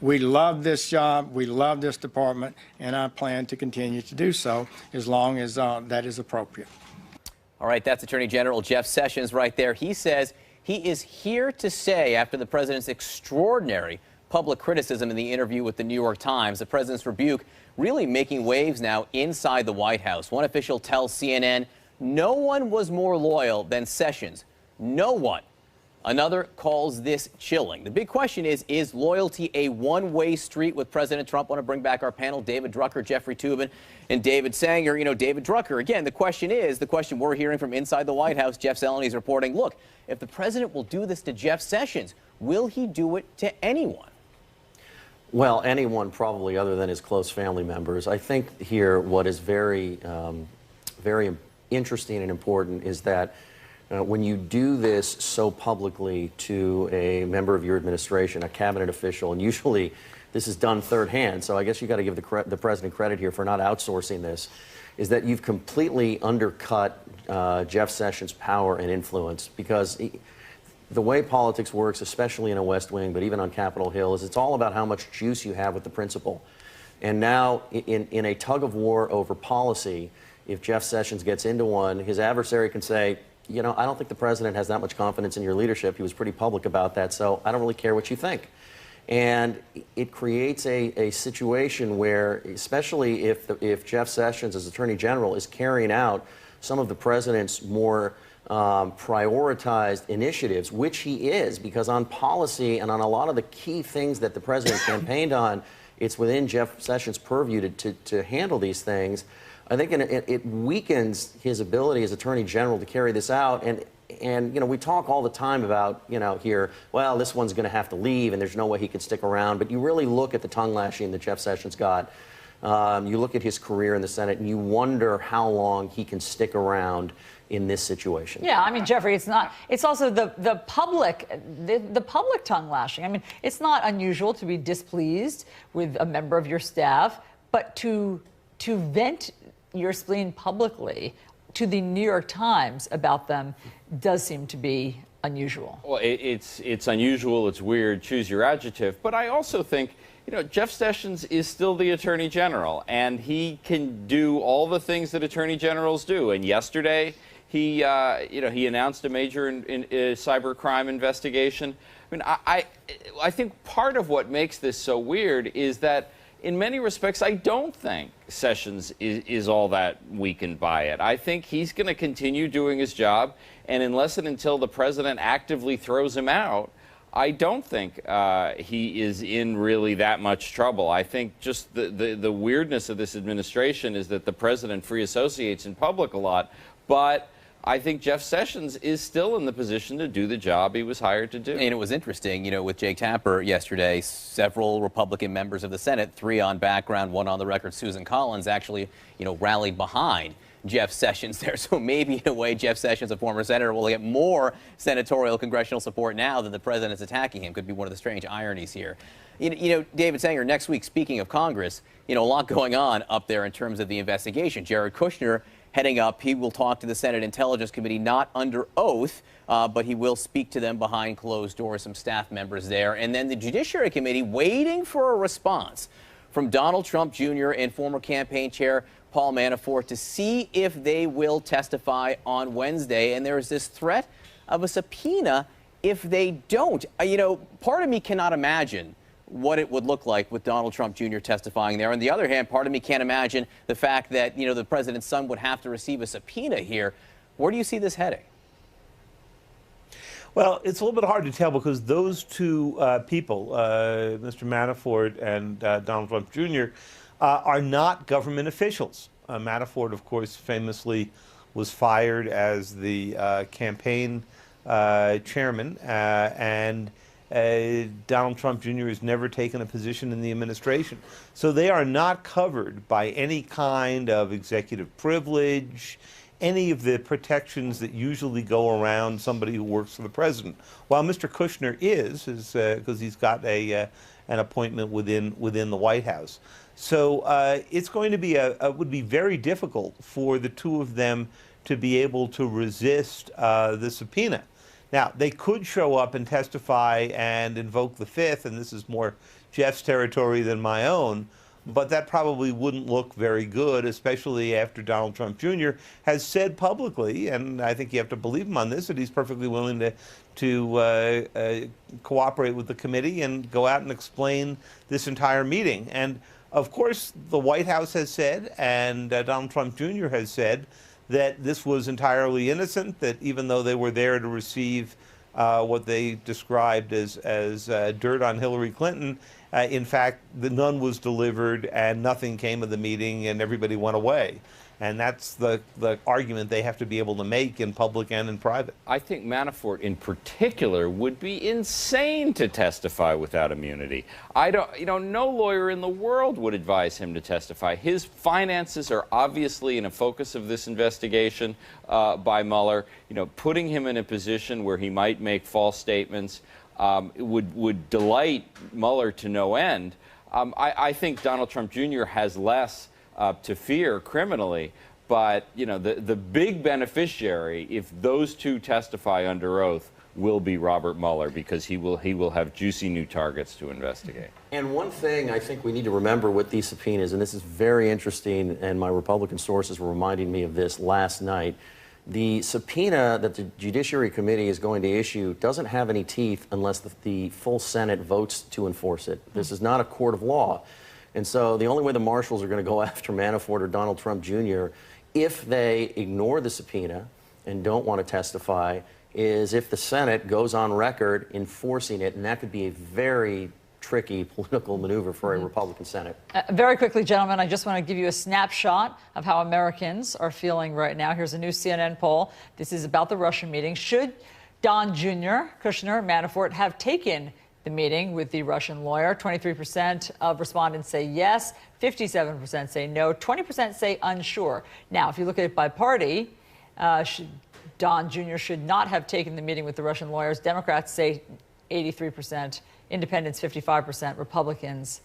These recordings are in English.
We love this job, we love this department, and I plan to continue to do so as long as that is appropriate. All right, that's Attorney General Jeff Sessions right there. He says he is here to stay after the president's extraordinary public criticism in the interview with the New York Times. The president's rebuke really making waves now inside the White House. One official tells CNN no one was more loyal than Sessions. No one. Another calls this chilling. The big question is loyalty a one-way street with President Trump? I want to bring back our panel, David Drucker, Jeffrey Toobin, and David Sanger. You know, David Drucker, again, the question we're hearing from inside the White House. Jeff Zeleny is reporting, look, if the president will do this to Jeff Sessions, will he do it to anyone? Well, anyone probably other than his close family members. I think here what is very, very interesting and important is that when you do this so publicly to a member of your administration, a cabinet official, and usually this is done third hand, so I guess you got to give the president credit here for not outsourcing this, is that you've completely undercut Jeff Sessions' power and influence, because the way politics works, especially in a West Wing, but even on Capitol Hill, is it's all about how much juice you have with the principal. And now, in a tug of war over policy, if Jeff Sessions gets into one, his adversary can say, you know, I don't think the president has that much confidence in your leadership. He was pretty public about that, so I don't really care what you think. And it creates a situation where, especially if Jeff Sessions, as Attorney General, is carrying out some of the president's more prioritized initiatives, which he is, because on policy and on a lot of the key things that the president campaigned on, it's within Jeff Sessions' purview to handle these things. I think it weakens his ability as Attorney General to carry this out. And you know, we talk all the time about, you know, here, well, this one's going to have to leave and there's no way he can stick around. But you really look at the tongue lashing that Jeff Sessions got. You look at his career in the Senate and you wonder how long he can stick around in this situation. Yeah, I mean, Jeffrey, it's also the public tongue lashing. I mean, it's not unusual to be displeased with a member of your staff, but to vent your spleen publicly to the New York Times about them does seem to be unusual. Well, it's unusual, it's weird, choose your adjective. But I also think, you know, Jeff Sessions is still the Attorney General, and he can do all the things that Attorney Generals do. And yesterday, he announced a major cybercrime investigation. I mean, I think part of what makes this so weird is that in many respects, I don't think Sessions is all that weakened by it. I think he's going to continue doing his job, and unless and until the president actively throws him out, I don't think he is in really that much trouble. I think just the weirdness of this administration is that the president free associates in public a lot, but I think Jeff Sessions is still in the position to do the job he was hired to do. And it was interesting, you know, with Jake Tapper yesterday, several Republican members of the Senate, 3 on background, 1 on the record, Susan Collins, actually, you know, rallied behind Jeff Sessions there. So maybe in a way, Jeff Sessions, a former senator, will get more senatorial congressional support now that the president's attacking him. Could be one of the strange ironies here. You know, David Sanger, next week, speaking of Congress, you know, a lot going on up there in terms of the investigation. Jared Kushner heading up, he will talk to the Senate Intelligence Committee, not under oath, but he will speak to them behind closed doors, some staff members there. And then the Judiciary Committee waiting for a response from Donald Trump Jr. and former campaign chair Paul Manafort to see if they will testify on Wednesday. And there is this threat of a subpoena if they don't. You know, part of me cannot imagine what it would look like with Donald Trump Jr. testifying there. On the other hand, part of me can't imagine the fact that, you know, the president's son would have to receive a subpoena here. Where do you see this heading? Well, it's a little bit hard to tell because those two people, Mr. Manafort and Donald Trump Jr., are not government officials. Manafort, of course, famously was fired as the campaign chairman, and Donald Trump Jr. has never taken a position in the administration. So they are not covered by any kind of executive privilege, any of the protections that usually go around somebody who works for the president. While Mr. Kushner is because he's got an appointment within the White House. So it's going to be would be very difficult for the two of them to be able to resist the subpoena. Now, they could show up and testify and invoke the Fifth, and this is more Jeff's territory than my own. But that probably wouldn't look very good, especially after Donald Trump Jr. has said publicly, and I think you have to believe him on this, that he's perfectly willing to cooperate with the committee and go out and explain this entire meeting. And of course, the White House has said, and Donald Trump Jr. has said, that this was entirely innocent, that even though they were there to receive what they described as dirt on Hillary Clinton, in fact, none was delivered and nothing came of the meeting and everybody went away. And that's the argument they have to be able to make in public and in private. I think Manafort in particular would be insane to testify without immunity. No lawyer in the world would advise him to testify. His finances are obviously in a focus of this investigation by Mueller. Putting him in a position where he might make false statements would delight Mueller to no end. I think Donald Trump Jr. has less to fear criminally, but the big beneficiary, if those two testify under oath, will be Robert Mueller, because he will have juicy new targets to investigate. And one thing I think we need to remember with these subpoenas, and this is very interesting, and my Republican sources were reminding me of this last night. The subpoena that the Judiciary Committee is going to issue doesn't have any teeth unless the full Senate votes to enforce it. This is not a court of law. And so the only way the marshals are going to go after Manafort or Donald Trump Jr., if they ignore the subpoena and don't want to testify, is if the Senate goes on record enforcing it, and that could be a very tricky political maneuver for a Republican Senate. Very quickly, gentlemen, I just want to give you a snapshot of how Americans are feeling right now. Here's a new CNN poll. This is about the Russia meeting. Should Don Jr., Kushner, Manafort have taken the meeting with the Russian lawyer? 23% of respondents say yes, 57% say no, 20% say unsure. Now, if you look at it by party, Don Jr. should not have taken the meeting with the Russian lawyers. Democrats say 83%, Independents 55%, Republicans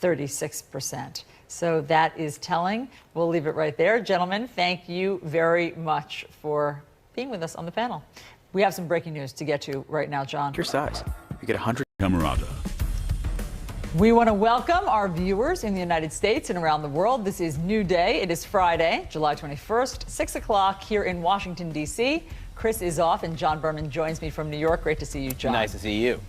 36%. So that is telling. We'll leave it right there. Gentlemen, thank you very much for being with us on the panel. We have some breaking news to get to right now, John. Your size. You get 100 Camerata. We want to welcome our viewers in the United States and around the world. This is New Day. It is Friday, July 21st, 6 o'clock here in Washington, D.C. Chris is off and John Berman joins me from New York. Great to see you, John. Nice to see you.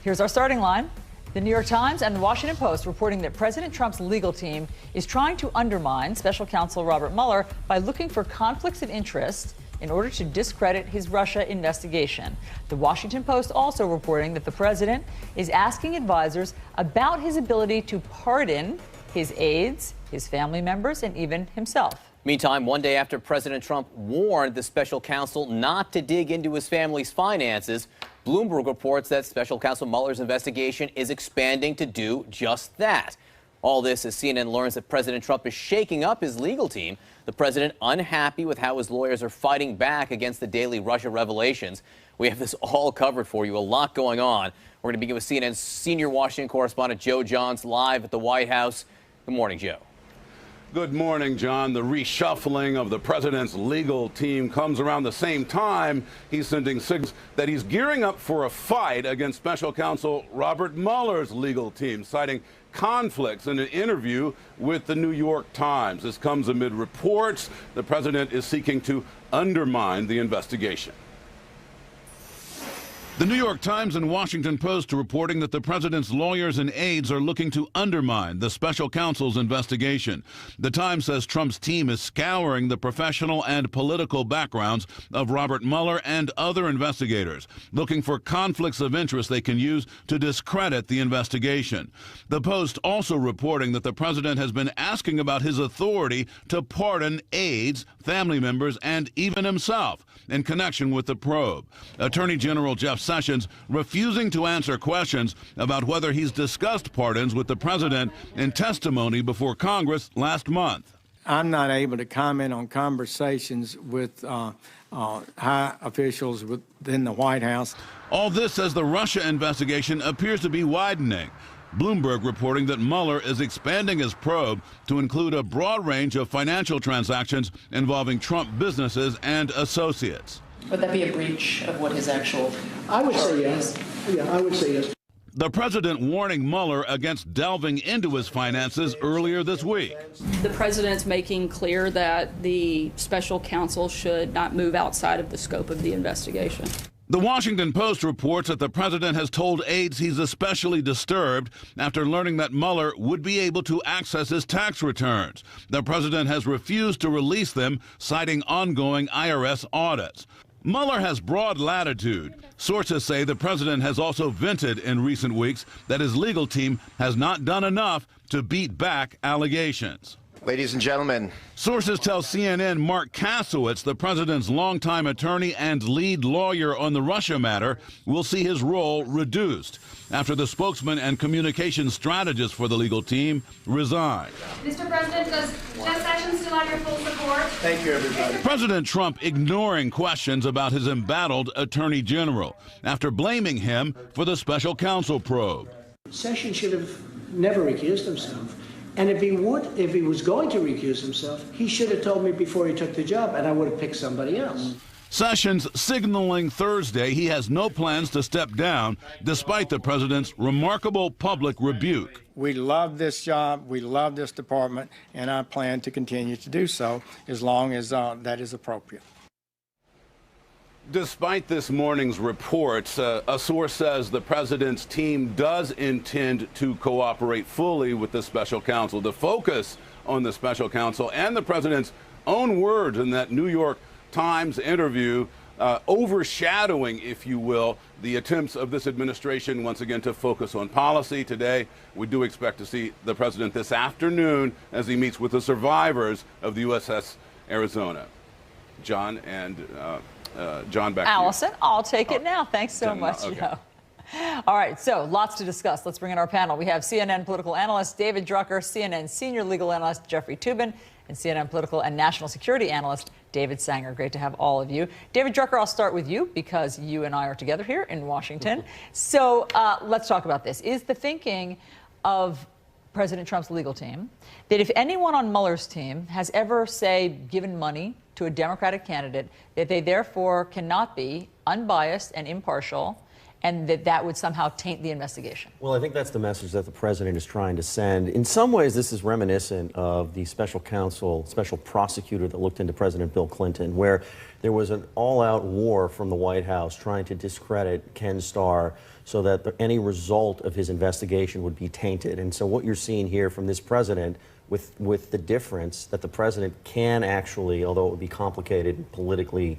Here's our starting line. The New York Times and the Washington Post reporting that President Trump's legal team is trying to undermine Special Counsel Robert Mueller by looking for conflicts of interest in order to discredit his Russia investigation. The Washington Post also reporting that the president is asking advisors about his ability to pardon his aides, his family members, and even himself. Meantime, one day after President Trump warned the special counsel not to dig into his family's finances, Bloomberg reports that Special Counsel Mueller's investigation is expanding to do just that. All this as CNN learns that President Trump is shaking up his legal team. The president unhappy with how his lawyers are fighting back against the daily Russia revelations. We have this all covered for you. A lot going on. We're going to begin with CNN's senior Washington correspondent Joe Johns live at the White House. Good morning, Joe. Good morning, John. The reshuffling of the president's legal team comes around the same time he's sending signals that he's gearing up for a fight against Special Counsel Robert Mueller's legal team, citing conflicts in an interview with the New York Times. This comes amid reports the president is seeking to undermine the investigation. The New York Times and Washington Post are reporting that the president's lawyers and aides are looking to undermine the special counsel's investigation. The Times says Trump's team is scouring the professional and political backgrounds of Robert Mueller and other investigators, looking for conflicts of interest they can use to discredit the investigation. The Post also reporting that the president has been asking about his authority to pardon aides, family members, and even himself in connection with the probe. Attorney General Jeff Sessions refusing to answer questions about whether he's discussed pardons with the president in testimony before Congress last month. I'm not able to comment on conversations with high officials within the White House. All this as the Russia investigation appears to be widening. Bloomberg reporting that Mueller is expanding his probe to include a broad range of financial transactions involving Trump businesses and associates. Would that be a breach of what his actual I would say yes. Yeah, I would say yes. The president warning Mueller against delving into his finances earlier this week. The president's making clear that the special counsel should not move outside of the scope of the investigation. The Washington Post reports that the president has told aides he's especially disturbed after learning that Mueller would be able to access his tax returns. The president has refused to release them, citing ongoing IRS audits. Mueller has broad latitude. Sources say the president has also vented in recent weeks that his legal team has not done enough to beat back allegations. Ladies and gentlemen. Sources tell CNN Mark Kasowitz, the president's longtime attorney and lead lawyer on the Russia matter, will see his role reduced after the spokesman and communications strategist for the legal team resigned. Mr. President, does Jeff Sessions still have your full support? Thank you, everybody. President Trump ignoring questions about his embattled attorney general after blaming him for the special counsel probe. Sessions should have never recused himself. And if he was going to recuse himself, he should have told me before he took the job, and I would have picked somebody else. Sessions signaling Thursday he has no plans to step down, despite the president's remarkable public rebuke. We love this job, we love this department, and I plan to continue to do so as long as that is appropriate. Despite this morning's reports, a source says the president's team does intend to cooperate fully with the special counsel. The focus on the special counsel and the president's own words in that New York Times interview overshadowing, if you will, the attempts of this administration once again to focus on policy. Today, we do expect to see the president this afternoon as he meets with the survivors of the USS Arizona. John and John, back Allison, to you. I'll take it now. Thanks so much, okay. Joe. All right, so lots to discuss. Let's bring in our panel. We have CNN political analyst David Drucker, CNN senior legal analyst Jeffrey Toobin, and CNN political and national security analyst David Sanger. Great to have all of you. David Drucker, I'll start with you because you and I are together here in Washington. So let's talk about this. Is the thinking of President Trump's legal team that if anyone on Mueller's team has ever, say, given money to a Democratic candidate, that they therefore cannot be unbiased and impartial, and that would somehow taint the investigation? Well, I think that's the message that the president is trying to send. In some ways, this is reminiscent of the special counsel, special prosecutor that looked into President Bill Clinton, where there was an all-out war from the White House trying to discredit Ken Starr so that any result of his investigation would be tainted. And so what you're seeing here from this president, with the difference that the president can actually, although it would be complicated and politically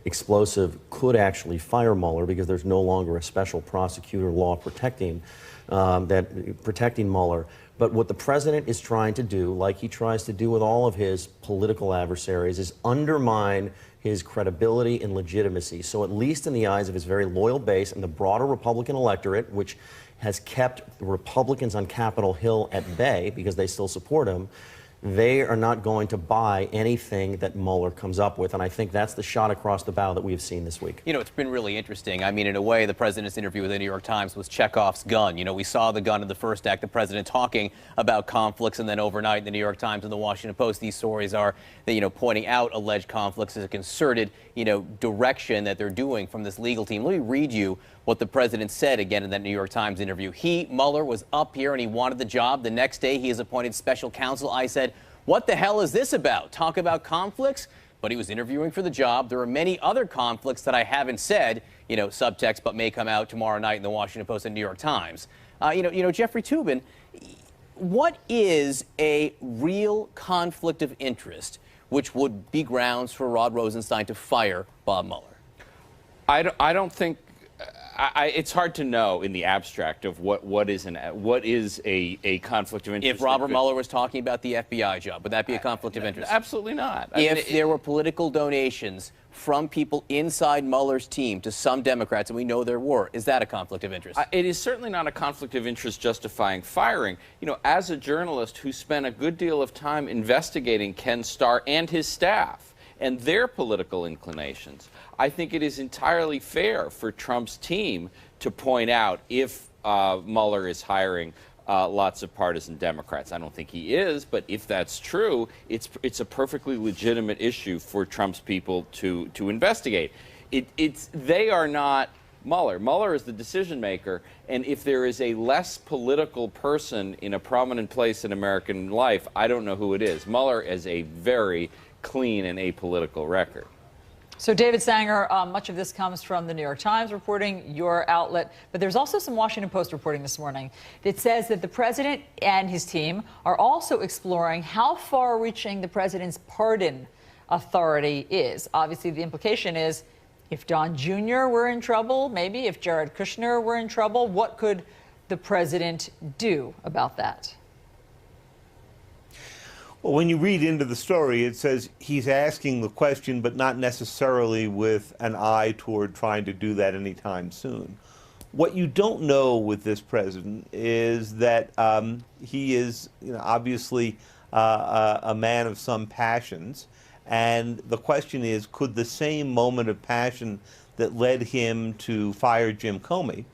explosive, could actually fire Mueller because there's no longer a special prosecutor law protecting Mueller. But what the president is trying to do, like he tries to do with all of his political adversaries, is undermine his credibility and legitimacy. So at least in the eyes of his very loyal base and the broader Republican electorate, which has kept the Republicans on Capitol Hill at bay because they still support him, they are not going to buy anything that Mueller comes up with. And I think that's the shot across the bow that we have seen this week. You know, it's been really interesting. I mean, in a way, the president's interview with the New York Times was Chekhov's gun. You know, we saw the gun in the first act, the president talking about conflicts, and then overnight in the New York Times and the Washington Post, these stories are, pointing out alleged conflicts as a concerted, direction that they're doing from this legal team. Let me read you what the president said again in that New York Times interview. Mueller, was up here and he wanted the job. The next day he is appointed special counsel. I said, what the hell is this about? Talk about conflicts? But he was interviewing for the job. There are many other conflicts that I haven't said, subtext, but may come out tomorrow night in the Washington Post and New York Times. Jeffrey Toobin, what is a real conflict of interest which would be grounds for Rod Rosenstein to fire Bob Mueller? I don't think. It's hard to know in the abstract of what is a conflict of interest. If Robert Mueller was talking about the FBI job, would that be a conflict of interest? Absolutely not. If there were political donations from people inside Mueller's team to some Democrats, and we know there were, is that a conflict of interest? It is certainly not a conflict of interest justifying firing. As a journalist who spent a good deal of time investigating Ken Starr and his staff and their political inclinations, I think it is entirely fair for Trump's team to point out if Mueller is hiring lots of partisan Democrats. I don't think he is, but if that's true, it's a perfectly legitimate issue for Trump's people to investigate. They are not Mueller. Mueller is the decision maker, and if there is a less political person in a prominent place in American life, I don't know who it is. Mueller is a very clean and apolitical record. So, David Sanger, much of this comes from the New York Times reporting, your outlet, but there's also some Washington Post reporting this morning that says that the president and his team are also exploring how far-reaching the president's pardon authority is. Obviously, the implication is if Don Jr. were in trouble, maybe if Jared Kushner were in trouble, what could the president do about that? Well, when you read into the story, it says he's asking the question, but not necessarily with an eye toward trying to do that anytime soon. What you don't know with this president is that he is, obviously a man of some passions, and the question is, could the same moment of passion that led him to fire Jim Comey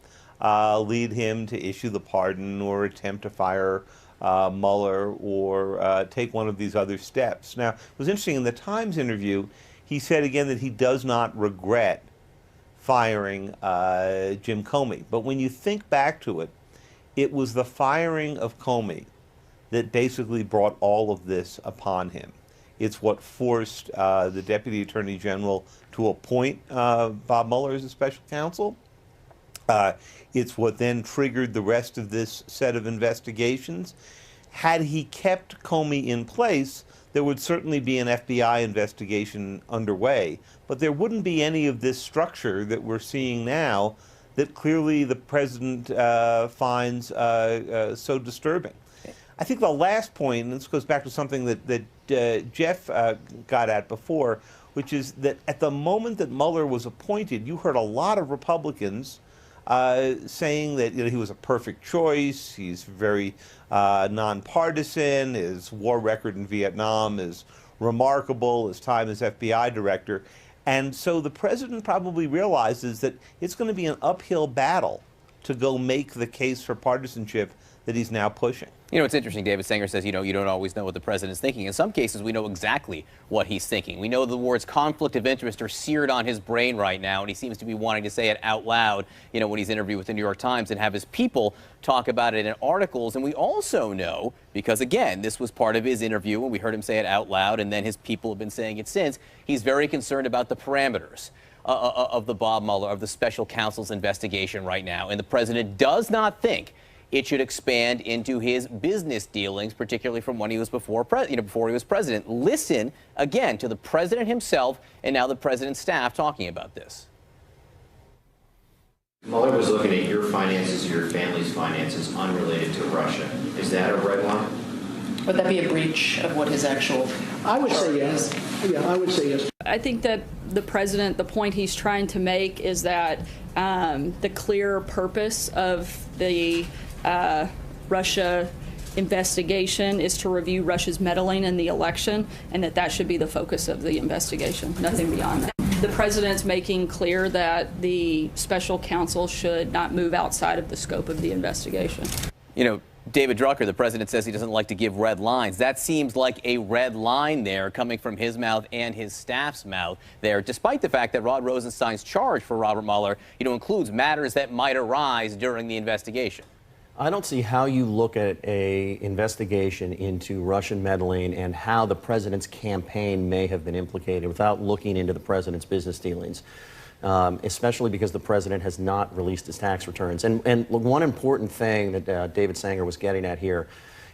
lead him to issue the pardon or attempt to fire Mueller or take one of these other steps? Now, it was interesting, in the Times interview, he said again that he does not regret firing Jim Comey. But when you think back to it, it was the firing of Comey that basically brought all of this upon him. It's what forced the Deputy Attorney General to appoint Bob Mueller as a special counsel. It's what then triggered the rest of this set of investigations. Had he kept Comey in place, there would certainly be an FBI investigation underway, but there wouldn't be any of this structure that we're seeing now that clearly the president finds so disturbing. I think the last point, and this goes back to something that Jeff got at before, which is that at the moment that Mueller was appointed, you heard a lot of Republicans saying that he was a perfect choice. He's very nonpartisan. His war record in Vietnam is remarkable. His time as FBI director. And so the president probably realizes that it's going to be an uphill battle to go make the case for partisanship that he's now pushing. It's interesting. David Sanger says, you don't always know what the president's thinking. In some cases, we know exactly what he's thinking. We know the words conflict of interest are seared on his brain right now, and he seems to be wanting to say it out loud, when he's interviewed with the New York Times and have his people talk about it in articles. And we also know, because again, this was part of his interview, and we heard him say it out loud, and then his people have been saying it since, he's very concerned about the parameters of the Bob Mueller, of the special counsel's investigation right now. And the president does not think it should expand into his business dealings, particularly from when he was before he was president. Listen again to the president himself and now the president's staff talking about this. Mueller was looking at your finances, your family's finances, unrelated to Russia. Is that a red line? Would that be a breach of what his actual? I would say yes. Yeah, I would say yes. I think that the president, the point he's trying to make is that the clear purpose of the Russia investigation is to review Russia's meddling in the election, and that should be the focus of the investigation, nothing beyond that. The president's making clear that the special counsel should not move outside of the scope of the investigation. David Drucker, the president, says he doesn't like to give red lines. That seems like a red line there coming from his mouth and his staff's mouth there, despite the fact that Rod Rosenstein's charge for Robert Mueller, includes matters that might arise during the investigation. I don't see how you look at an investigation into Russian meddling and how the president's campaign may have been implicated without looking into the president's business dealings, especially because the president has not released his tax returns. And one important thing that David Sanger was getting at here,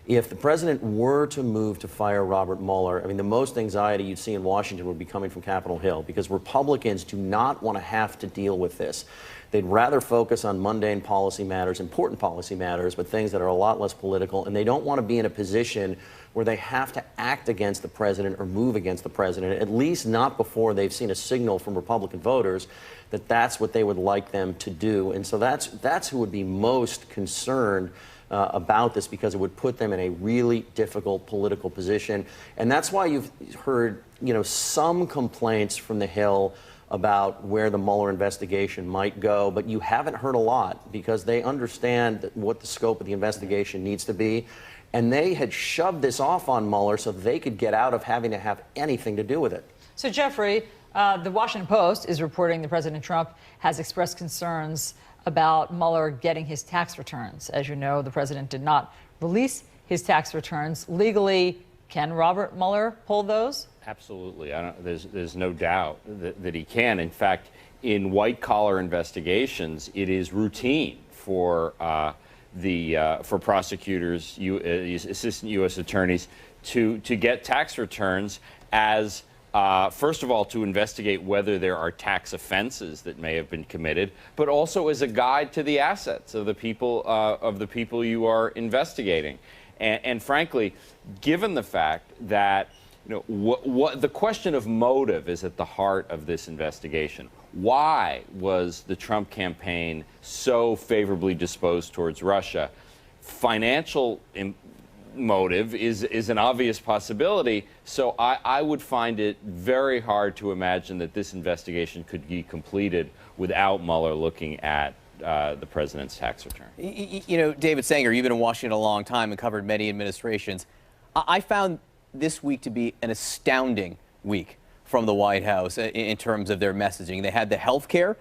if the president were to move to fire Robert Mueller, the most anxiety you'd see in Washington would be coming from Capitol Hill, because Republicans do not want to have to deal with this. They'd rather focus on mundane policy matters, important policy matters, but things that are a lot less political, and they don't want to be in a position where they have to act against the president or move against the president, at least not before they've seen a signal from Republican voters that that's what they would like them to do. And so that's who would be most concerned about this, because it would put them in a really difficult political position. And that's why you've heard, some complaints from the Hill about where the Mueller investigation might go, but you haven't heard a lot, because they understand what the scope of the investigation needs to be, and they had shoved this off on Mueller so they could get out of having to have anything to do with it. So, Jeffrey, The Washington Post is reporting that President Trump has expressed concerns about Mueller getting his tax returns. As you know, the president did not release his tax returns legally. Can Robert Mueller pull those? Absolutely. There's no doubt that he can. In fact, in white-collar investigations, it is routine for for prosecutors, assistant U.S. attorneys, to get tax returns as first of all, to investigate whether there are tax offenses that may have been committed, but also as a guide to the assets of the people you are investigating. And frankly, given the fact that what the question of motive is at the heart of this investigation. Why was the Trump campaign so favorably disposed towards Russia? Financial motive is an obvious possibility, so I would find it very hard to imagine that this investigation could be completed without Mueller looking at the president's tax return. You know, David Sanger, you've been in Washington a long time and covered many administrations. I found this week to be an astounding week from the White House in terms of their messaging. They had the health care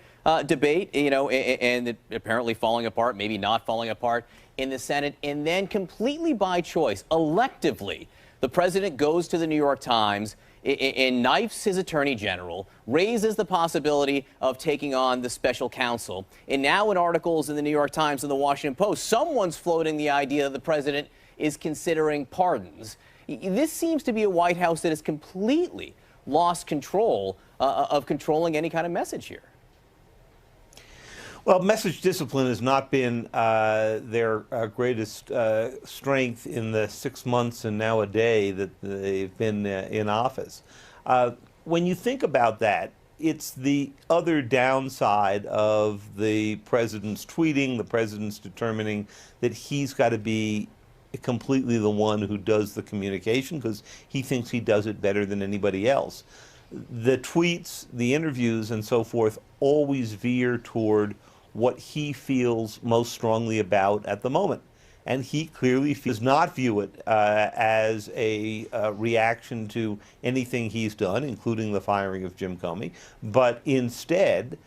debate, and it apparently falling apart, maybe not falling apart in the Senate. And then completely by choice, electively, the president goes to the New York Times and knifes his attorney general, raises the possibility of taking on the special counsel. And now in articles in the New York Times and the Washington Post, someone's floating the idea that the president is considering pardons. This seems to be a White House that has completely lost control of controlling any kind of message here. Well, message discipline has not been their greatest strength in the 6 months and now a day that they've been in office. When you think about that, it's the other downside of the president's tweeting, the president's determining that he's got to be completely the one who does the communication because he thinks he does it better than anybody else. The tweets, the interviews, and so forth always veer toward what he feels most strongly about at the moment. And he clearly does not view it as a reaction to anything he's done, including the firing of Jim Comey, but instead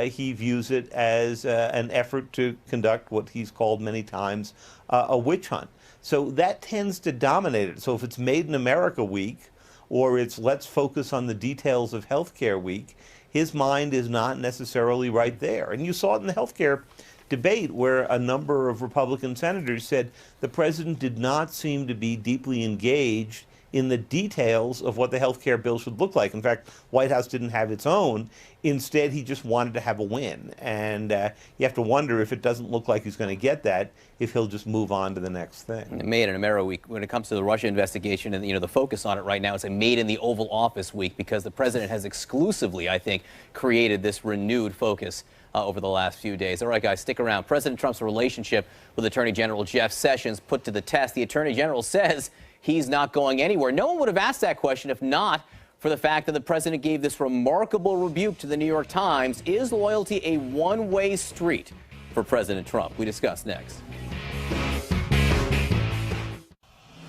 he views it as an effort to conduct what he's called many times a witch hunt. So that tends to dominate it. So if it's Made in America week, or it's let's focus on the details of healthcare week, his mind is not necessarily right there. And you saw it in the healthcare debate where a number of Republican senators said the president did not seem to be deeply engaged in the details of what the health care bill should look like. In fact, White House didn't have its own. Instead, he just wanted to have a win. And you have to wonder if it doesn't look like he's going to get that, if he'll just move on to the next thing. Made in America week, when it comes to the Russia investigation, and the focus on it right now is a Made in the Oval Office week because the president has exclusively, I think, created this renewed focus over the last few days. All right, guys, stick around. President Trump's relationship with Attorney General Jeff Sessions put to the test. The Attorney General says he's not going anywhere. No one would have asked that question if not for the fact that the president gave this remarkable rebuke to the New York Times. Is loyalty a one-way street for President Trump? We discuss next.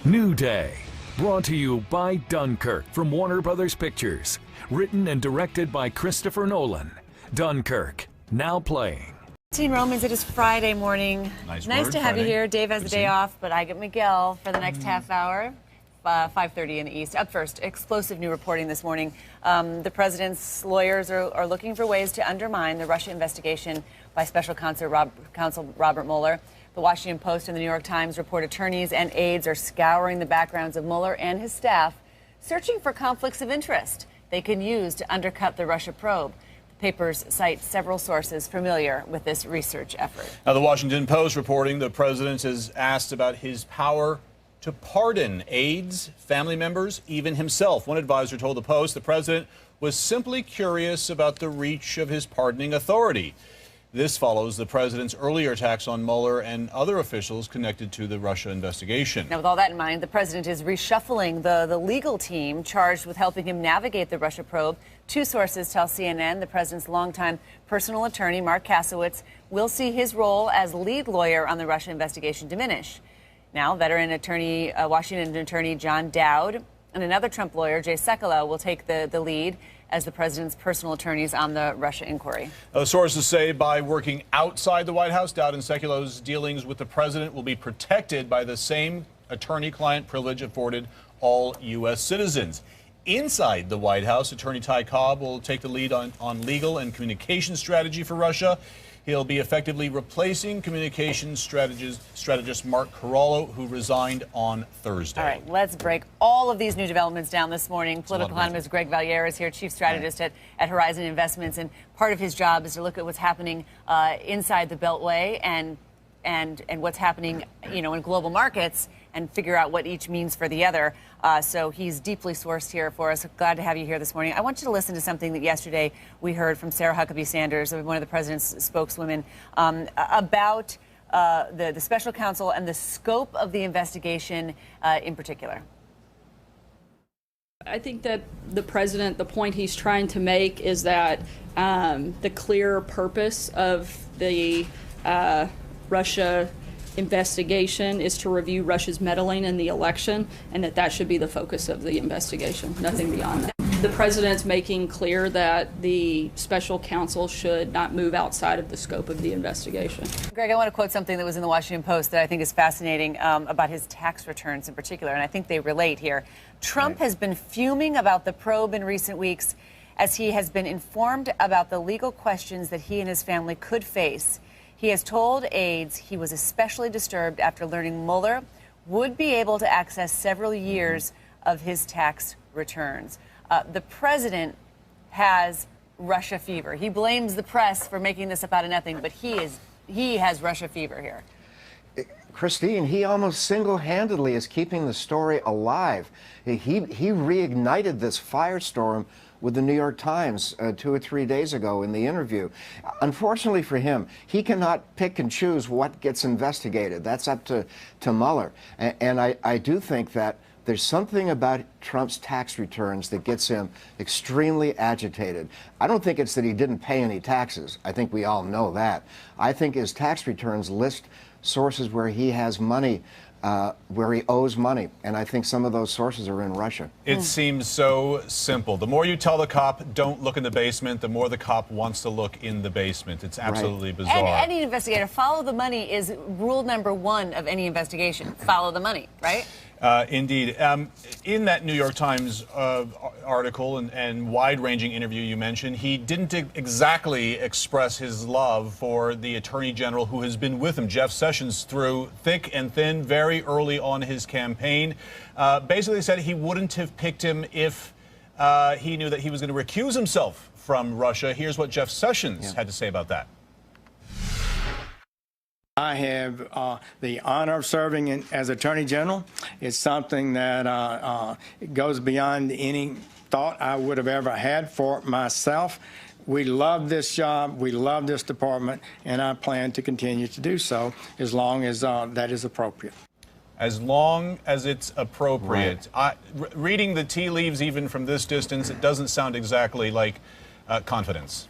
New Day, brought to you by Dunkirk from Warner Brothers Pictures. Written and directed by Christopher Nolan. Dunkirk, now playing. Romans, it is Friday morning. Nice to word, have you Friday. here. Dave has the Good to day see you. off, but I get Miguel for the next half hour. 5:30 in the East. Up first, explosive new reporting this morning. The president's lawyers are looking for ways to undermine the Russia investigation by Special Counsel Robert Mueller. The Washington Post and the New York Times report attorneys and aides are scouring the backgrounds of Mueller and his staff, searching for conflicts of interest they can use to undercut the Russia probe. Papers cite several sources familiar with this research effort. Now, the Washington Post reporting the president is asked about his power to pardon aides, family members, even himself. One advisor told the Post the president was simply curious about the reach of his pardoning authority. This follows the president's earlier attacks on Mueller and other officials connected to the Russia investigation. Now, with all that in mind, the president is reshuffling the legal team charged with helping him navigate the Russia probe. Two sources tell CNN the president's longtime personal attorney, Mark Kasowitz, will see his role as lead lawyer on the Russia investigation diminish. Now, veteran Washington attorney John Dowd and another Trump lawyer, Jay Sekulow, will take the lead as the president's personal attorneys on the Russia inquiry. Sources say by working outside the White House, Dowd and Sekulo's dealings with the president will be protected by the same attorney-client privilege afforded all U.S. citizens. Inside the White House, Attorney Ty Cobb will take the lead on legal and communication strategy for Russia. He'll be effectively replacing communications strategist Mark Corallo, who resigned on Thursday. All right, let's break all of these new developments down this morning. Political economist Greg Valliere is here, chief strategist at Horizon Investments, and part of his job is to look at what's happening inside the Beltway and what's happening, in global markets and figure out what each means for the other. So he's deeply sourced here for us. Glad to have you here this morning. I want you to listen to something that yesterday we heard from Sarah Huckabee Sanders, one of the president's spokeswomen, about the special counsel and the scope of the investigation in particular. I think that the president, the point he's trying to make is that the clear purpose of the Russia investigation is to review Russia's meddling in the election, and that should be the focus of the investigation, nothing beyond that. The president's making clear that the special counsel should not move outside of the scope of the investigation. Greg, I want to quote something that was in the Washington Post that I think is fascinating about his tax returns in particular, and I think they relate here. Trump has been fuming about the probe in recent weeks as he has been informed about the legal questions that he and his family could face. He has told aides he was especially disturbed after learning Mueller would be able to access several years of his tax returns. The president has Russia fever. He blames the press for making this about nothing, but he has Russia fever here. Christine, he almost single-handedly is keeping the story alive. He reignited this firestorm with the New York Times 2 or 3 days ago in the interview. Unfortunately for him, he cannot pick and choose what gets investigated. That's up to Mueller. And I do think that there's something about Trump's tax returns that gets him extremely agitated. I don't think it's that he didn't pay any taxes. I think we all know that. I think his tax returns list sources where he has money, where he owes money. And I think some of those sources are in Russia. It seems so simple. The more you tell the cop, don't look in the basement, the more the cop wants to look in the basement. It's absolutely bizarre. And any investigator, follow the money is rule number one of any investigation. Follow the money, right? Indeed. In that New York Times article and wide-ranging interview you mentioned, he didn't exactly express his love for the Attorney General who has been with him, Jeff Sessions, through thick and thin, very early on his campaign. Basically said he wouldn't have picked him if he knew that he was going to recuse himself from Russia. Here's what Jeff Sessions had to say about that. I have the honor of serving as Attorney General. It's something that goes beyond any thought I would have ever had for myself. We love this job, we love this department, and I plan to continue to do so as long as that is appropriate. As long as it's appropriate. Right. Reading the tea leaves even from this distance, it doesn't sound exactly like confidence.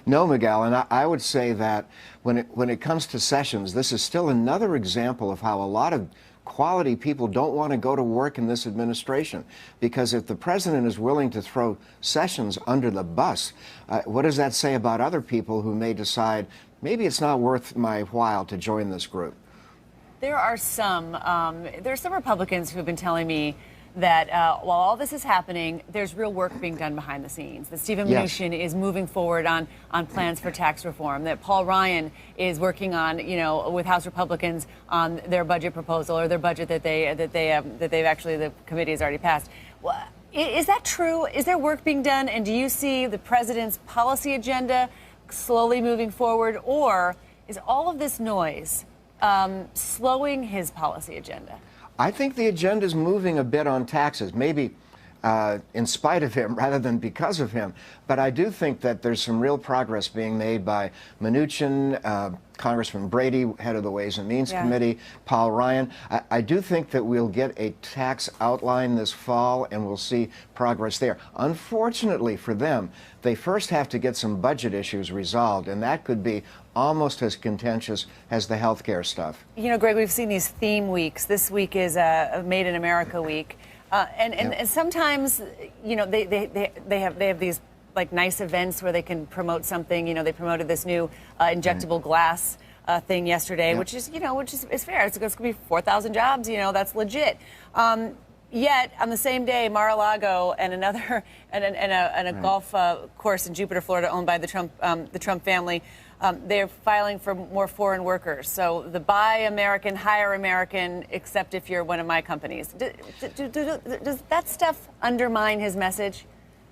No, Miguel, and I would say that when it comes to Sessions, this is still another example of how a lot of quality people don't want to go to work in this administration. Because if the president is willing to throw Sessions under the bus, what does that say about other people who may decide maybe it's not worth my while to join this group? There are some Republicans who have been telling me that while all this is happening, there's real work being done behind the scenes. That Stephen Mnuchin is moving forward on plans for tax reform. That Paul Ryan is working on, with House Republicans on their budget proposal or their budget that they've actually, the committee has already passed. Well, is that true? Is there work being done? And do you see the president's policy agenda slowly moving forward, or is all of this noise slowing his policy agenda? I think the agenda is moving a bit on taxes, maybe in spite of him rather than because of him. But I do think that there's some real progress being made by Mnuchin, Congressman Brady, head of the Ways and Means Committee, Paul Ryan. I do think that we'll get a tax outline this fall and we'll see progress there. Unfortunately for them, they first have to get some budget issues resolved, and that could be almost as contentious as the health care stuff. Greg, we've seen these theme weeks. This week is Made in America week. And sometimes, they have these like nice events where they can promote something. You know, they promoted this new injectable glass thing yesterday, which is fair. It's going to be 4,000 jobs. You know, that's legit. Yet on the same day, Mar-a-Lago and another and a golf course in Jupiter, Florida, owned by the Trump family, they're filing for more foreign workers. So the buy American, hire American, except if you're one of my companies. Does that stuff undermine his message?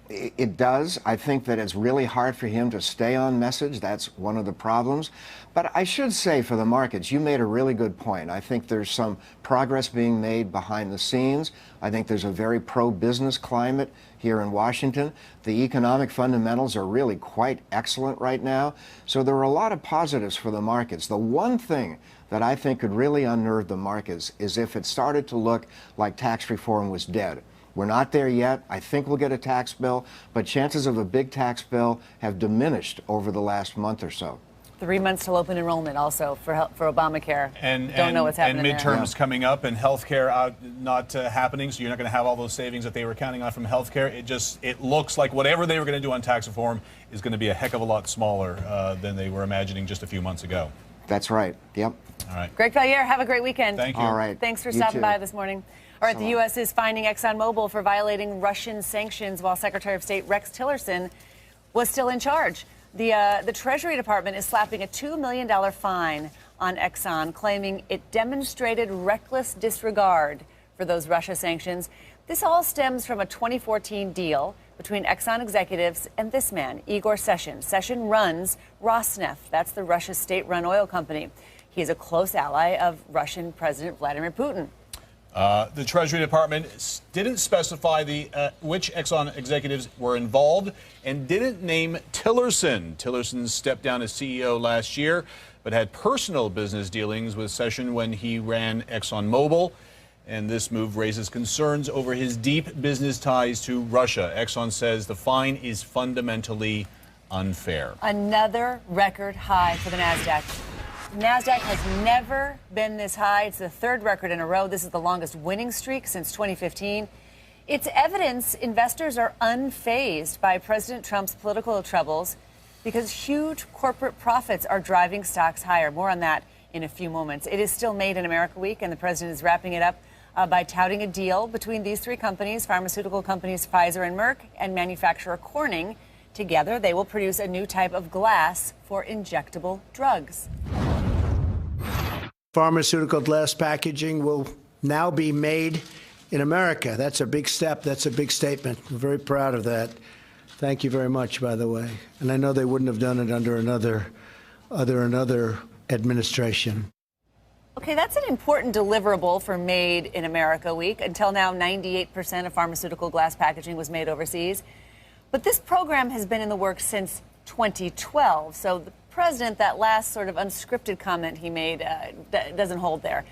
It does. I think that it's really hard for him to stay on message. That's one of the problems. But I should say for the markets, you made a really good point. I think there's some progress being made behind the scenes. I think there's a very pro-business climate here in Washington. The economic fundamentals are really quite excellent right now. So there are a lot of positives for the markets. The one thing that I think could really unnerve the markets is if it started to look like tax reform was dead. We're not there yet. I think we'll get a tax bill, but chances of a big tax bill have diminished over the last month or so. 3 months till open enrollment also for Obamacare. And don't know what's happening and midterms there. coming up and healthcare not happening, so you're not going to have all those savings that they were counting on from healthcare. It looks like whatever they were going to do on tax reform is going to be a heck of a lot smaller than they were imagining just a few months ago. That's right. Yep. All right. Greg Valliere, have a great weekend. Thank you. All right. Thanks for You stopping too. by this morning. All right, the U.S. is finding ExxonMobil for violating Russian sanctions while Secretary of State Rex Tillerson was still in charge. The Treasury Department is slapping a $2 million fine on Exxon, claiming it demonstrated reckless disregard for those Russia sanctions. This all stems from a 2014 deal between Exxon executives and this man, Igor Sechin. Sechin runs Rosneft. That's the Russia's state-run oil company. He is a close ally of Russian President Vladimir Putin. The Treasury Department didn't specify which Exxon executives were involved and didn't name Tillerson. Tillerson stepped down as CEO last year, but had personal business dealings with Sechin when he ran ExxonMobil. And this move raises concerns over his deep business ties to Russia. Exxon says the fine is fundamentally unfair. Another record high for the NASDAQ. NASDAQ has never been this high. It's the third record in a row. This is the longest winning streak since 2015. It's evidence investors are unfazed by President Trump's political troubles because huge corporate profits are driving stocks higher. More on that in a few moments. It is still Made in America week, and the president is wrapping it up by touting a deal between these three companies, pharmaceutical companies Pfizer and Merck, and manufacturer Corning. Together, they will produce a new type of glass for injectable drugs. Pharmaceutical glass packaging will now be made in America. That's a big step. That's a big statement. We're very proud of that. Thank you very much, by the way. And I know they wouldn't have done it under another administration. Okay, that's an important deliverable for Made in America week. Until now, 98% of pharmaceutical glass packaging was made overseas. But this program has been in the works since 2012. So the president, that last sort of unscripted comment he made doesn't hold there.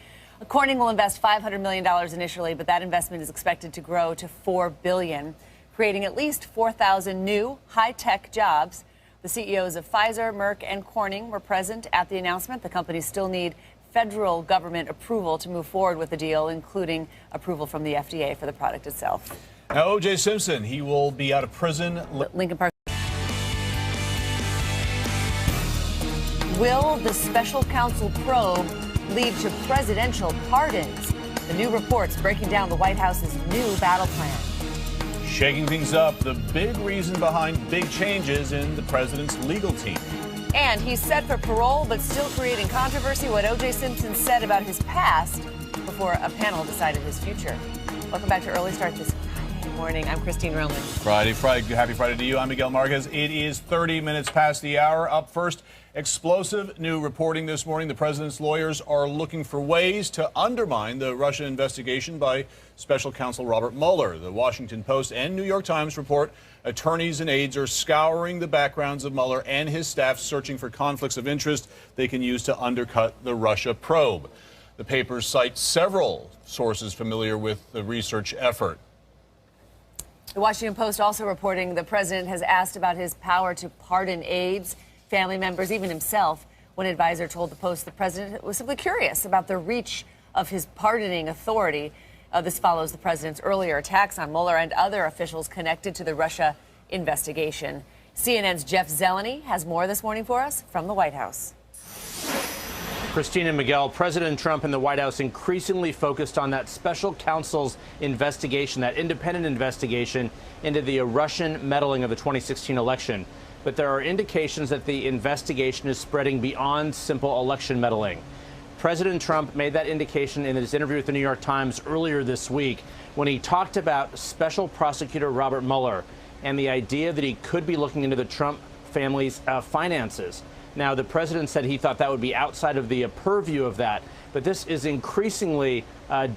Corning will invest $500 million initially, but that investment is expected to grow to $4 billion, creating at least 4,000 new high-tech jobs. The CEOs of Pfizer, Merck, and Corning were present at the announcement. The companies still need federal government approval to move forward with the deal, including approval from the FDA for the product itself. Now, O.J. Simpson, he will be out of prison. Lincoln Park. Will the special counsel probe lead to presidential pardons? The new reports breaking down the White House's new battle plan. Shaking things up, the big reason behind big changes in the president's legal team. And he's set for parole, but still creating controversy. What O.J. Simpson said about his past before a panel decided his future. Welcome back to Early Start this morning. I'm Christine Roman. Happy Friday to you. I'm Miguel Marquez. It is 30 minutes past the hour. Up first, explosive new reporting this morning. The president's lawyers are looking for ways to undermine the Russia investigation by special counsel Robert Mueller. The Washington Post and New York Times report attorneys and aides are scouring the backgrounds of Mueller and his staff, searching for conflicts of interest they can use to undercut the Russia probe. The papers cite several sources familiar with the research effort. The Washington Post also reporting the president has asked about his power to pardon aides, family members, even himself. One advisor told the Post the president was simply curious about the reach of his pardoning authority. This follows the president's earlier attacks on Mueller and other officials connected to the Russia investigation. CNN's Jeff Zeleny has more this morning for us from the White House. Christina Miguel, President Trump and the White House increasingly focused on that special counsel's investigation, that independent investigation into the Russian meddling of the 2016 election. But there are indications that the investigation is spreading beyond simple election meddling. President Trump made that indication in his interview with the New York Times earlier this week when he talked about Special Prosecutor Robert Mueller and the idea that he could be looking into the Trump family's finances. Now, the president said he thought that would be outside of the purview of that, but this is increasingly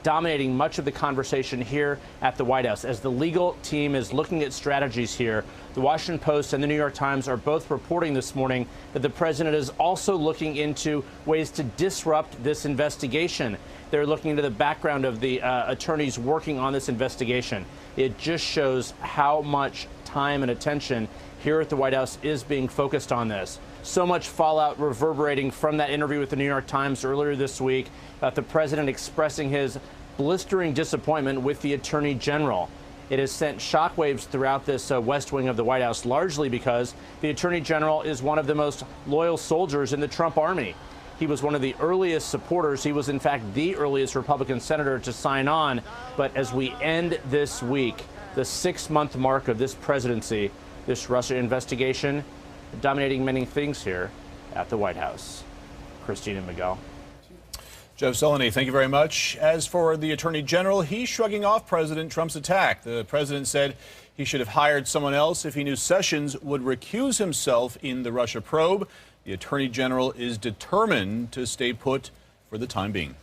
dominating much of the conversation here at the White House. As the legal team is looking at strategies here, the Washington Post and the New York Times are both reporting this morning that the president is also looking into ways to disrupt this investigation. They're looking into the background of the attorneys working on this investigation. It just shows how much time and attention here at the White House is being focused on this. So much fallout reverberating from that interview with the New York Times earlier this week about the president expressing his blistering disappointment with the attorney general. It has sent shockwaves throughout this West Wing of the White House, largely because the attorney general is one of the most loyal soldiers in the Trump army. He was one of the earliest supporters. He was, in fact, the earliest Republican senator to sign on. But as we end this week, the 6-month mark of this presidency, this Russia investigation, dominating many things here at the White House. Christina Miguel. Jeff Zeleny, thank you very much. As for the Attorney General, he's shrugging off President Trump's attack. The president said he should have hired someone else if he knew Sessions would recuse himself in the Russia probe. The Attorney General is determined to stay put for the time being.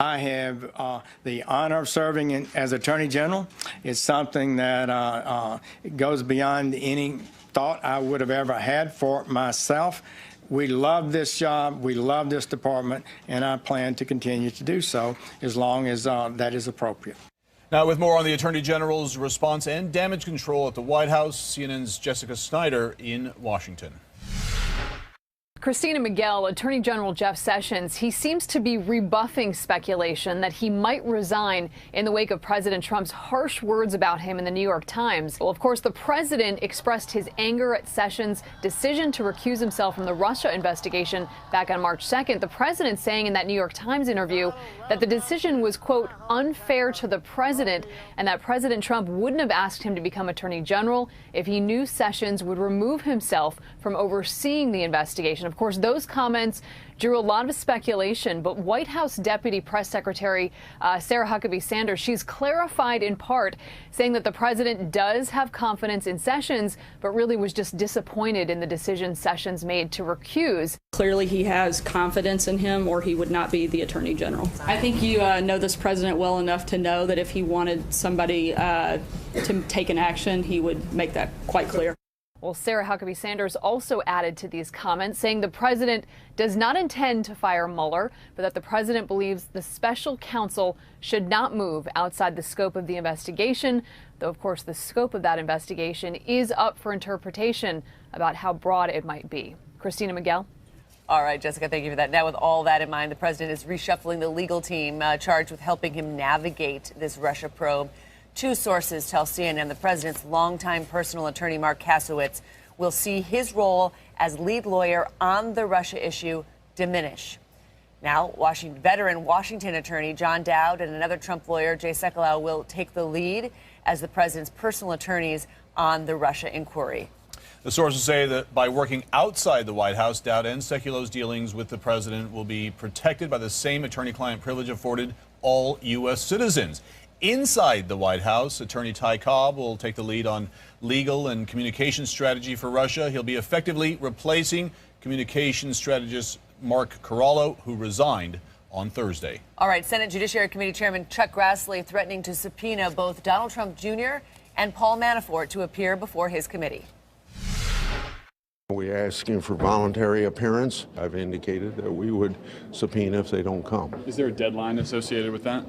I have the honor of serving as Attorney General. It's something that goes beyond any thought I would have ever had for myself. We love this job, we love this department, and I plan to continue to do so as long as that is appropriate. Now, with more on the Attorney General's response and damage control at the White House, CNN's Jessica Snyder in Washington. Christina Miguel, Attorney General Jeff Sessions, he seems to be rebuffing speculation that he might resign in the wake of President Trump's harsh words about him in the New York Times. Well, of course, the president expressed his anger at Sessions' decision to recuse himself from the Russia investigation back on March 2nd. The president saying in that New York Times interview that the decision was, quote, unfair to the president, and that President Trump wouldn't have asked him to become Attorney General if he knew Sessions would remove himself from overseeing the investigation. Of course, those comments drew a lot of speculation, but White House Deputy Press Secretary Sarah Huckabee Sanders, she's clarified in part, saying that the president does have confidence in Sessions, but really was just disappointed in the decision Sessions made to recuse. Clearly, he has confidence in him, or he would not be the Attorney General. I think you know this president well enough to know that if he wanted somebody to take an action, he would make that quite clear. Well, Sarah Huckabee Sanders also added to these comments, saying the president does not intend to fire Mueller, but that the president believes the special counsel should not move outside the scope of the investigation, though, of course, the scope of that investigation is up for interpretation about how broad it might be. Christina Miguel. All right, Jessica, thank you for that. Now, with all that in mind, the president is reshuffling the legal team charged with helping him navigate this Russia probe. Two sources tell CNN the president's longtime personal attorney, Mark Kasowitz, will see his role as lead lawyer on the Russia issue diminish. Now, veteran Washington attorney John Dowd and another Trump lawyer, Jay Sekulow, will take the lead as the president's personal attorneys on the Russia inquiry. The sources say that by working outside the White House, Dowd and Sekulow's dealings with the president will be protected by the same attorney-client privilege afforded all U.S. citizens. Inside the White House, attorney Ty Cobb will take the lead on legal and communication strategy for Russia. He'll be effectively replacing communication strategist Mark Corallo, who resigned on Thursday. All right, Senate Judiciary Committee Chairman Chuck Grassley threatening to subpoena both Donald Trump Jr. and Paul Manafort to appear before his committee. We're asking for voluntary appearance. I've indicated that we would subpoena if they don't come. Is there a deadline associated with that?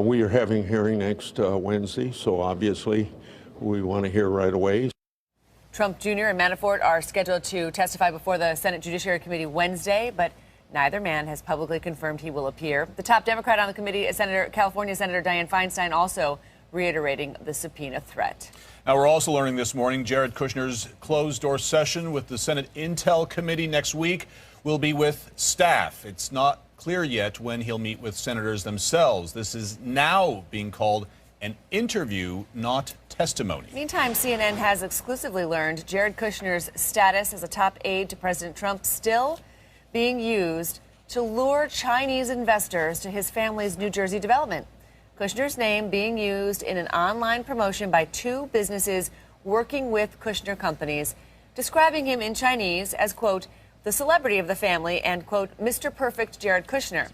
We are having a hearing next Wednesday, so obviously we want to hear right away. Trump Jr. and Manafort are scheduled to testify before the Senate Judiciary Committee Wednesday, but neither man has publicly confirmed he will appear. The top Democrat on the committee, California Senator Dianne Feinstein, also reiterating the subpoena threat. Now, we're also learning this morning Jared Kushner's closed-door session with the Senate Intel Committee next week will be with staff. It's not clear yet when he'll meet with senators themselves. This is now being called an interview, not testimony. Meantime, CNN has exclusively learned Jared Kushner's status as a top aide to President Trump still being used to lure Chinese investors to his family's New Jersey development. Kushner's name being used in an online promotion by two businesses working with Kushner companies, describing him in Chinese as, quote, the celebrity of the family and, quote, Mr. Perfect Jared Kushner.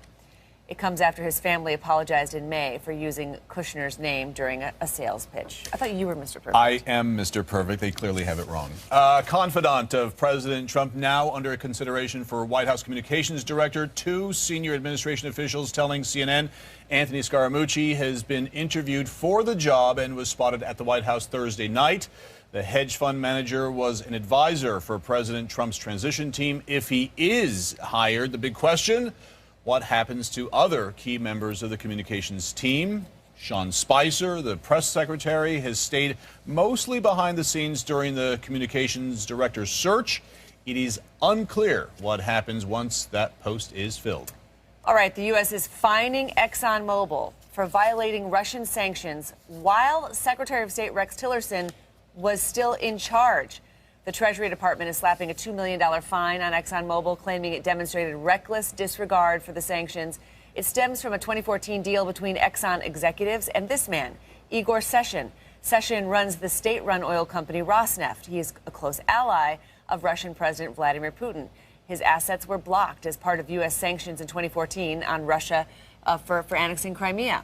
It comes after his family apologized in May for using Kushner's name during a sales pitch. I thought you were Mr. Perfect. I am Mr. Perfect. They clearly have it wrong. Confidant of President Trump now under consideration for White House Communications Director. Two senior administration officials telling CNN Anthony Scaramucci has been interviewed for the job and was spotted at the White House Thursday night. The hedge fund manager was an advisor for President Trump's transition team. If he is hired, the big question, what happens to other key members of the communications team? Sean Spicer, the press secretary, has stayed mostly behind the scenes during the communications director's search. It is unclear what happens once that post is filled. All right, the U.S. is fining ExxonMobil for violating Russian sanctions while Secretary of State Rex Tillerson was still in charge. The Treasury Department is slapping a $2 million fine on ExxonMobil, claiming it demonstrated reckless disregard for the sanctions. It stems from a 2014 deal between Exxon executives and this man, Igor Sechin. Sechin runs the state-run oil company Rosneft. He is a close ally of Russian President Vladimir Putin. His assets were blocked as part of U.S. sanctions in 2014 on Russia for annexing Crimea.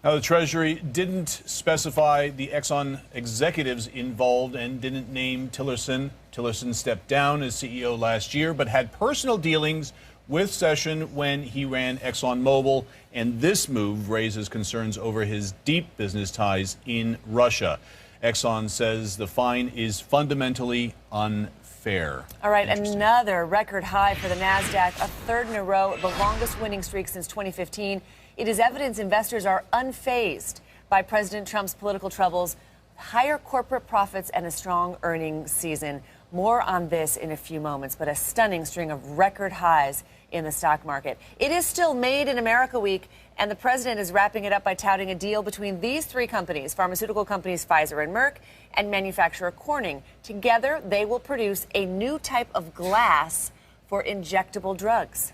Now, the Treasury didn't specify the Exxon executives involved and didn't name Tillerson. Tillerson stepped down as CEO last year, but had personal dealings with Sechin when he ran ExxonMobil, and this move raises concerns over his deep business ties in Russia. Exxon says the fine is fundamentally unfair. All right, another record high for the NASDAQ, a third in a row, the longest winning streak since 2015. It is evidence investors are unfazed by President Trump's political troubles, higher corporate profits, and a strong earnings season. More on this in a few moments, but a stunning string of record highs in the stock market. It is still Made in America week, and the president is wrapping it up by touting a deal between these three companies, pharmaceutical companies Pfizer and Merck, and manufacturer Corning. Together, they will produce a new type of glass for injectable drugs.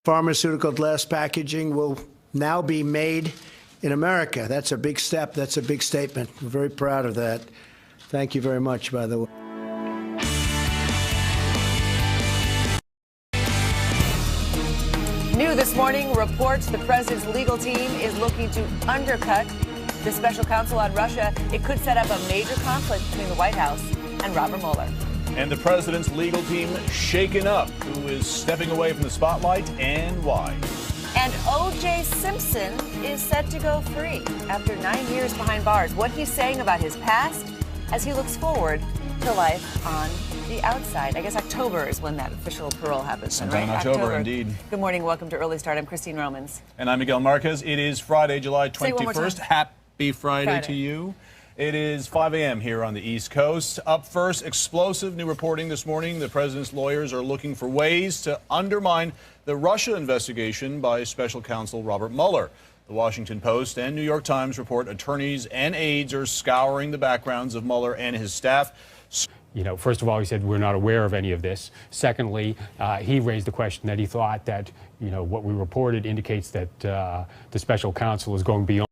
Pharmaceutical glass packaging will now be made in America. That's a big step. That's a big statement. We're very proud of that. Thank you very much, by the way. New this morning reports the president's legal team is looking to undercut the special counsel on Russia. It could set up a major conflict between the White House and Robert Mueller. And the president's legal team shaken up. Who is stepping away from the spotlight and why? And O.J. Simpson is set to go free after 9 years behind bars. What he's saying about his past as he looks forward to life on the outside. I guess October is when that official parole happens. Sometime in October, indeed. Good morning. Welcome to Early Start. I'm Christine Romans. And I'm Miguel Marquez. It is Friday, July Say it one more 21st. time. Happy Friday to you. It is 5 a.m. here on the East Coast. Up first, explosive new reporting this morning. The president's lawyers are looking for ways to undermine the Russia investigation by special counsel Robert Mueller. The Washington Post and New York Times report attorneys and aides are scouring the backgrounds of Mueller and his staff. You know, first of all, he said we're not aware of any of this. Secondly, he raised the question that he thought that, you know, what we reported indicates that the special counsel is going beyond